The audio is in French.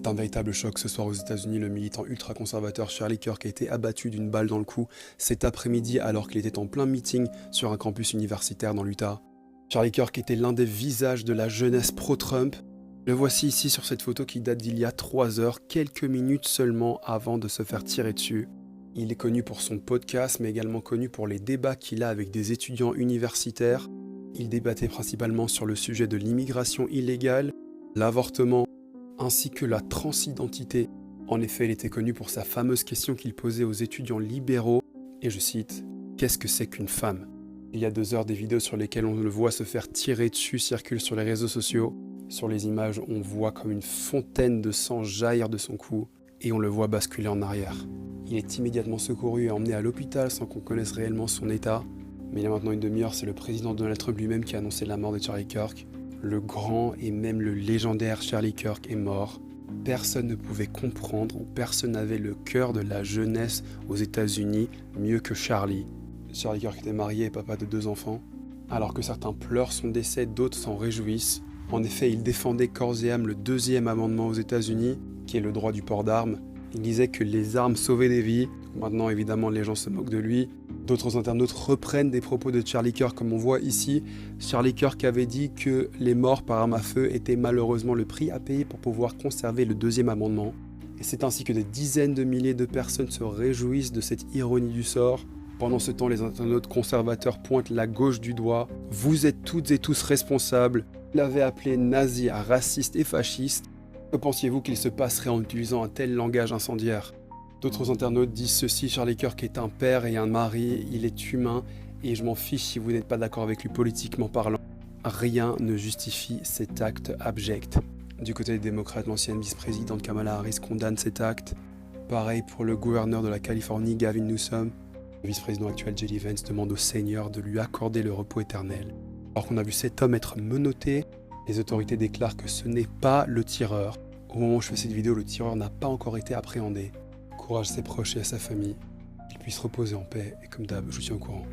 C'est un véritable choc ce soir aux États-Unis. Le militant ultra-conservateur Charlie Kirk a été abattu d'une balle dans le cou cet après-midi alors qu'il était en plein meeting sur un campus universitaire dans l'Utah. Charlie Kirk était l'un des visages de la jeunesse pro-Trump. Le voici ici sur cette photo qui date d'il y a 3 heures, quelques minutes seulement avant de se faire tirer dessus. Il est connu pour son podcast, mais également connu pour les débats qu'il a avec des étudiants universitaires. Il débattait principalement sur le sujet de l'immigration illégale, l'avortement, ainsi que la transidentité. En effet, il était connu pour sa fameuse question qu'il posait aux étudiants libéraux, et je cite « Qu'est-ce que c'est qu'une femme ?» Il y a 2 heures, des vidéos sur lesquelles on le voit se faire tirer dessus circulent sur les réseaux sociaux. Sur les images, on voit comme une fontaine de sang jaillir de son cou, et on le voit basculer en arrière. Il est immédiatement secouru et emmené à l'hôpital sans qu'on connaisse réellement son état. Mais il y a maintenant une demi-heure, c'est le président Donald Trump lui-même qui a annoncé la mort de Charlie Kirk. Le grand et même le légendaire Charlie Kirk est mort. Personne ne pouvait comprendre ou personne n'avait le cœur de la jeunesse aux États-Unis mieux que Charlie. Charlie Kirk était marié et papa de 2 enfants. Alors que certains pleurent son décès, d'autres s'en réjouissent. En effet, il défendait corps et âme le 2e amendement aux États-Unis, qui est le droit du port d'armes. Il disait que les armes sauvaient des vies. Maintenant, évidemment, les gens se moquent de lui. D'autres internautes reprennent des propos de Charlie Kirk, comme on voit ici. Charlie Kirk avait dit que les morts par arme à feu étaient malheureusement le prix à payer pour pouvoir conserver le 2e amendement. Et c'est ainsi que des dizaines de milliers de personnes se réjouissent de cette ironie du sort. Pendant ce temps, les internautes conservateurs pointent la gauche du doigt. Vous êtes toutes et tous responsables. Vous l'avez appelé nazi, raciste et fasciste. Que pensiez-vous qu'il se passerait en utilisant un tel langage incendiaire ? D'autres internautes disent ceci, Charlie Kirk est un père et un mari, il est humain et je m'en fiche si vous n'êtes pas d'accord avec lui politiquement parlant. Rien ne justifie cet acte abject. Du côté des démocrates, l'ancienne vice-présidente Kamala Harris condamne cet acte. Pareil pour le gouverneur de la Californie, Gavin Newsom. Le vice-président actuel, J.D. Vance, demande au Seigneur de lui accorder le repos éternel. Alors qu'on a vu cet homme être menotté, les autorités déclarent que ce n'est pas le tireur. Au moment où je fais cette vidéo, le tireur n'a pas encore été appréhendé. Courage à ses proches et à sa famille, qu'il puisse reposer en paix, et comme d'hab, je vous tiens au courant.